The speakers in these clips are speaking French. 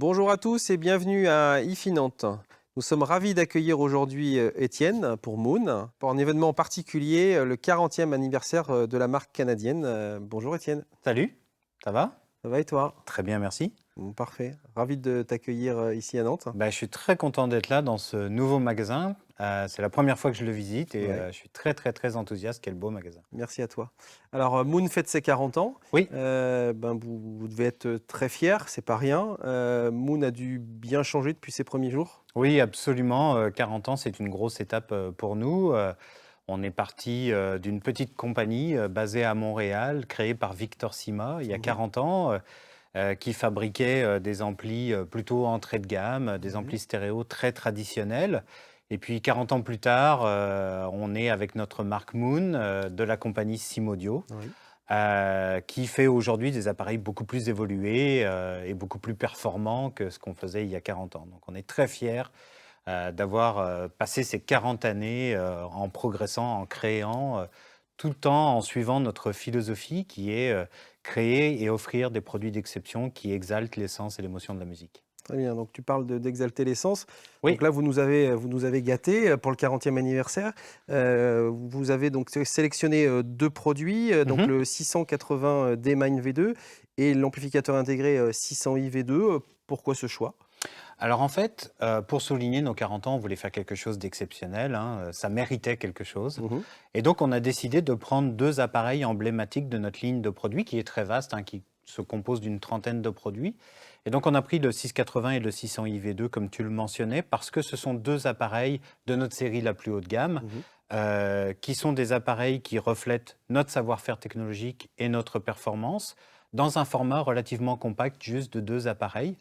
Bonjour à tous et bienvenue à IFI Nantes. Nous sommes ravis d'accueillir aujourd'hui Étienne pour Moon, pour un événement particulier, le 40e anniversaire de la marque canadienne. Bonjour Étienne, Salut, ça va? ça va et toi? Très bien, merci. Parfait, ravi de t'accueillir ici à Nantes. Je suis très content d'être là dans ce nouveau magasin. C'est la première fois que je le visite et Ouais, je suis très très très enthousiaste. Quel beau magasin. merci à toi. Alors Moon fête ses 40 ans. Oui, Vous devez être très fiers, c'est pas rien. Moon a dû bien changer depuis ses premiers jours. oui, absolument. 40 ans, c'est une grosse étape pour nous. On est parti d'une petite compagnie basée à Montréal, créée par Victor Sima il y a Mhm. 40 ans, qui fabriquait des amplis plutôt entrée de gamme, des Ouais. amplis stéréo très traditionnels. Et puis 40 ans plus tard, on est avec notre marque Moon de la compagnie Simaudio, Oui. qui fait aujourd'hui des appareils beaucoup plus évolués et beaucoup plus performants que ce qu'on faisait il y a 40 ans. Donc on est très fiers d'avoir passé ces 40 années en progressant, en créant, tout le temps en suivant notre philosophie qui est créer et offrir des produits d'exception qui exaltent l'essence et l'émotion de la musique. Très bien, donc tu parles d'exalter l'essence. Donc Oui. là, vous nous avez gâtés pour le 40e anniversaire. Vous avez donc sélectionné deux produits, donc Mhm. le 680D Mine V2 et l'amplificateur intégré 600i V2. Pourquoi ce choix? Alors en fait, pour souligner nos 40 ans, on voulait faire quelque chose d'exceptionnel, hein, ça méritait quelque chose. Mhm. Et donc on a décidé de prendre deux appareils emblématiques de notre ligne de produits, qui est très vaste, hein, qui se compose d'une trentaine de produits. Et donc on a pris le 680 et le 600 IV2, comme tu le mentionnais, parce que ce sont deux appareils de notre série la plus haut de gamme, Mhm. qui sont des appareils qui reflètent notre savoir-faire technologique et notre performance, dans un format relativement compact, juste de deux appareils.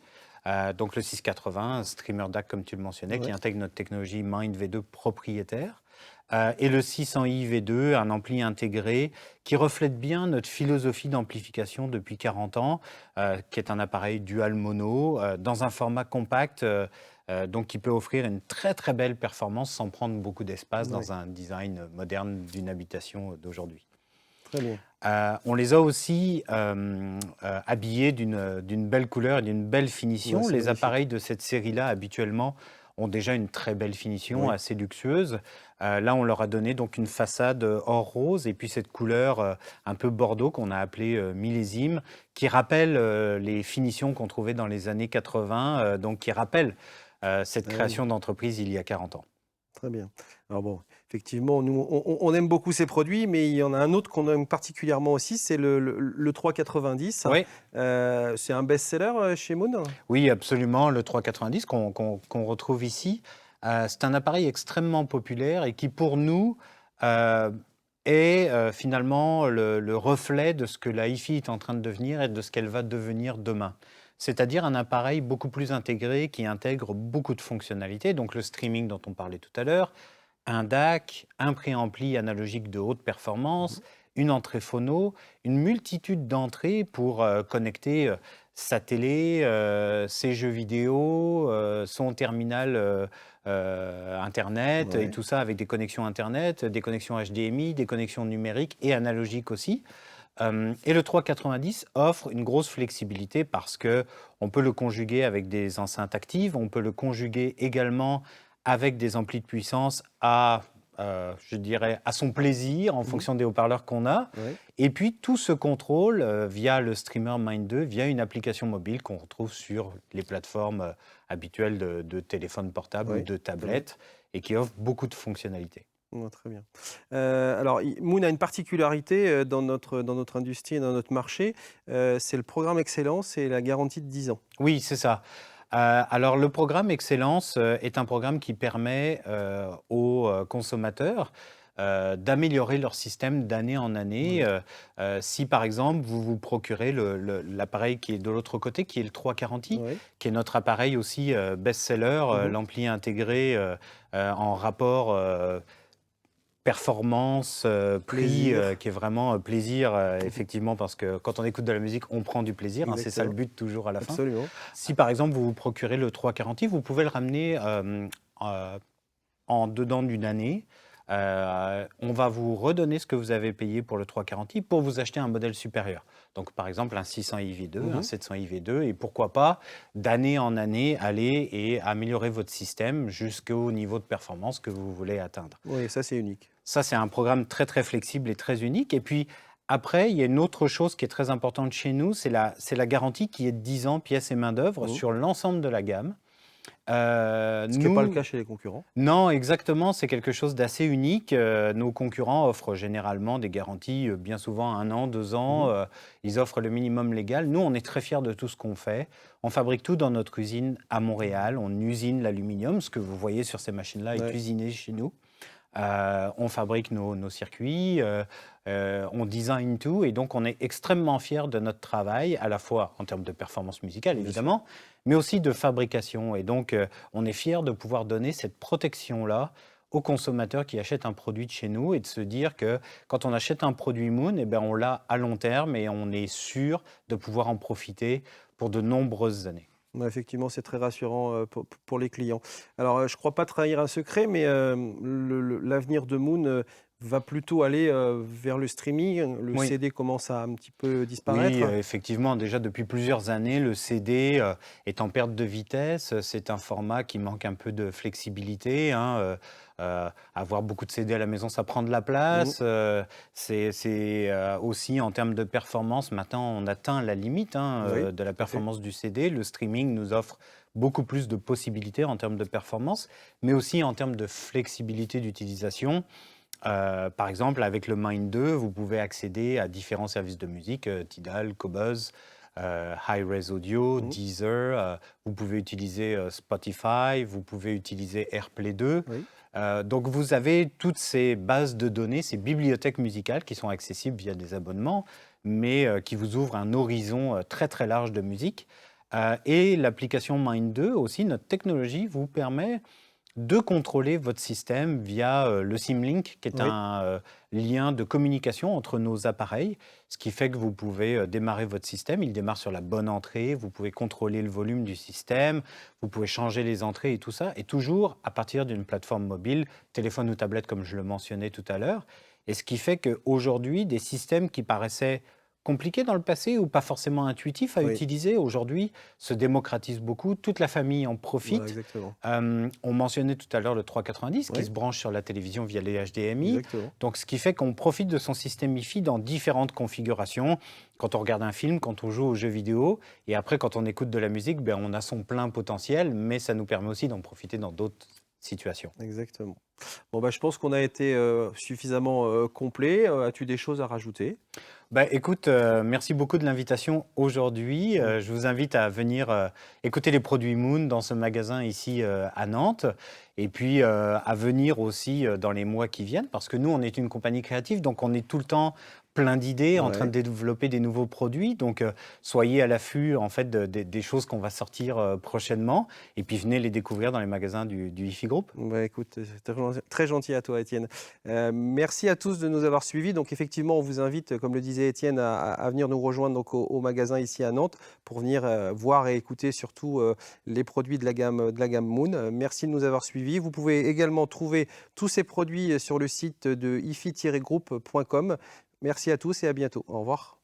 Donc le 680, un streamer DAC comme tu le mentionnais, qui Ouais. intègre notre technologie Mind V2 propriétaire. Et le 600i V2, un ampli intégré qui reflète bien notre philosophie d'amplification depuis 40 ans, qui est un appareil dual mono, dans un format compact, donc qui peut offrir une très très belle performance sans prendre beaucoup d'espace Ouais. dans un design moderne d'une habitation d'aujourd'hui. Très bien. On les a aussi habillés d'une belle couleur et d'une belle Ouais, finition. c'est Les magnifique. appareils de cette série-là, habituellement, ont déjà une très belle finition, Oui. assez luxueuse. Là, on leur a donné donc une façade or rose et puis cette couleur un peu bordeaux qu'on a appelée millésime, qui rappelle les finitions qu'on trouvait dans les années 80, donc qui rappelle cette Ah oui. création d'entreprise il y a 40 ans. Très bien. Alors bon, effectivement, nous, on aime beaucoup ces produits, mais il y en a un autre qu'on aime particulièrement aussi, c'est le 390. Oui. C'est un best-seller chez Moon? Oui, absolument, le 390 qu'on retrouve ici. C'est un appareil extrêmement populaire et qui, pour nous, euh, est finalement le reflet de ce que la hi-fi est en train de devenir et de ce qu'elle va devenir demain. C'est-à-dire un appareil beaucoup plus intégré qui intègre beaucoup de fonctionnalités, donc le streaming dont on parlait tout à l'heure, un DAC, un préampli analogique de haute performance, Mhm. une entrée phono, une multitude d'entrées pour connecter sa télé, ses jeux vidéo, son terminal Internet, et Ouais. tout ça avec des connexions Internet, des connexions HDMI, des connexions numériques et analogiques aussi. Et le 390 offre une grosse flexibilité parce que on peut le conjuguer avec des enceintes actives, on peut le conjuguer également avec des amplis de puissance à, je dirais, à son plaisir en Mhm. fonction des haut-parleurs qu'on a. Ouais. Et puis tout se contrôle via le streamer Mind 2, via une application mobile qu'on retrouve sur les plateformes habituelles de téléphones portables ou Ouais. de Ouais. tablettes et qui offre beaucoup de fonctionnalités. Ouais, très bien. Alors, Moon a une particularité dans notre industrie et dans notre marché, c'est le programme Excellence et la garantie de 10 ans. Oui, c'est ça. Alors le programme Excellence est un programme qui permet aux consommateurs d'améliorer leur système d'année en année. Oui. Si par exemple vous vous procurez l'appareil qui est de l'autre côté, qui est le 340i, Oui. qui est notre appareil aussi best-seller, Mhm. l'ampli intégré en rapport performance, prix, Plaisir. qui est vraiment plaisir, Mhm. effectivement, parce que quand on écoute de la musique, on prend du plaisir, hein, c'est ça le Exactement. but toujours à la fin. Absolument. Si par exemple vous vous procurez le 340i, vous pouvez le ramener en dedans d'une année on va vous redonner ce que vous avez payé pour le 340i pour vous acheter un modèle supérieur. Donc, par exemple, un 600 IV2, un 700 IV2, et pourquoi pas, d'année en année, aller et améliorer votre système jusqu'au niveau de performance que vous voulez atteindre. Oui, ça c'est unique. Ça, c'est un programme très, très flexible et très unique. Et puis, après, il y a une autre chose qui est très importante chez nous, c'est la garantie qui est de 10 ans, pièces et main-d'œuvre, sur l'ensemble de la gamme. Ce qui n'est pas le cas chez les concurrents. Non, exactement, c'est quelque chose d'assez unique. Nos concurrents offrent généralement des garanties, bien souvent 1 an, 2 ans. Ils offrent le minimum légal. Nous, on est très fiers de tout ce qu'on fait. On fabrique tout dans notre usine à Montréal. On usine l'aluminium. Ce que vous voyez sur ces machines-là est usiné chez nous. On fabrique nos circuits, on design tout, et donc on est extrêmement fiers de notre travail, à la fois en termes de performance musicale, évidemment, mais aussi de fabrication. Et donc, on est fiers de pouvoir donner cette protection-là aux consommateurs qui achètent un produit de chez nous, et de se dire que quand on achète un produit Moon, eh bien, on l'a à long terme et on est sûr de pouvoir en profiter pour de nombreuses années. Effectivement, c'est très rassurant pour les clients. Alors, je ne crois pas trahir un secret, mais l'avenir de Moon va plutôt aller vers le streaming. Le CD commence à un petit peu disparaître. Oui, effectivement, déjà depuis plusieurs années, le CD est en perte de vitesse. C'est un format qui manque un peu de flexibilité, hein. Avoir beaucoup de CD à la maison, ça prend de la place. C'est aussi en termes de performance, maintenant on atteint la limite, hein, de la performance du CD. Le streaming nous offre beaucoup plus de possibilités en termes de performance, mais aussi en termes de flexibilité d'utilisation. Par exemple, avec le Mind 2, vous pouvez accéder à différents services de musique, Tidal, Qobuz, Hi-Res Audio, Deezer. Vous pouvez utiliser Spotify, vous pouvez utiliser AirPlay 2. Donc, vous avez toutes ces bases de données, ces bibliothèques musicales qui sont accessibles via des abonnements, mais qui vous ouvrent un horizon très, très large de musique. Et l'application Mind 2 aussi, notre technologie, vous permet de contrôler votre système via le SIM-Link, qui est un lien de communication entre nos appareils, ce qui fait que vous pouvez démarrer votre système. Il démarre sur la bonne entrée, vous pouvez contrôler le volume du système, vous pouvez changer les entrées et tout ça, et toujours à partir d'une plateforme mobile, téléphone ou tablette comme je le mentionnais tout à l'heure. Et ce qui fait qu'aujourd'hui, des systèmes qui paraissaient compliqué dans le passé ou pas forcément intuitif à utiliser, aujourd'hui se démocratise beaucoup. Toute la famille en profite. On mentionnait tout à l'heure le 390 qui se branche sur la télévision via les HDMI. Donc, ce qui fait qu'on profite de son système Hi-Fi dans différentes configurations. Quand on regarde un film, quand on joue aux jeux vidéo, et après, quand on écoute de la musique, ben, on a son plein potentiel, mais ça nous permet aussi d'en profiter dans d'autres situations. Exactement. Bon, je pense qu'on a été suffisamment complet. As-tu des choses à rajouter ? Écoute, merci beaucoup de l'invitation aujourd'hui. Je vous invite à venir écouter les produits Moon dans ce magasin ici à Nantes, et puis à venir aussi dans les mois qui viennent, parce que nous, on est une compagnie créative, donc on est tout le temps plein d'idées, en train de développer des nouveaux produits. Donc, soyez à l'affût en fait des choses qu'on va sortir prochainement, et puis venez les découvrir dans les magasins du Hi-Fi Group. Écoute, c'est très gentil à toi, Étienne. Merci à tous de nous avoir suivis. Donc, effectivement, on vous invite, comme le disait Étienne, à venir nous rejoindre donc, au magasin ici à Nantes pour venir voir et écouter surtout les produits de la gamme Moon. Merci de nous avoir suivis. Vous pouvez également trouver tous ces produits sur le site de hifi-group.com. Merci à tous et à bientôt. Au revoir.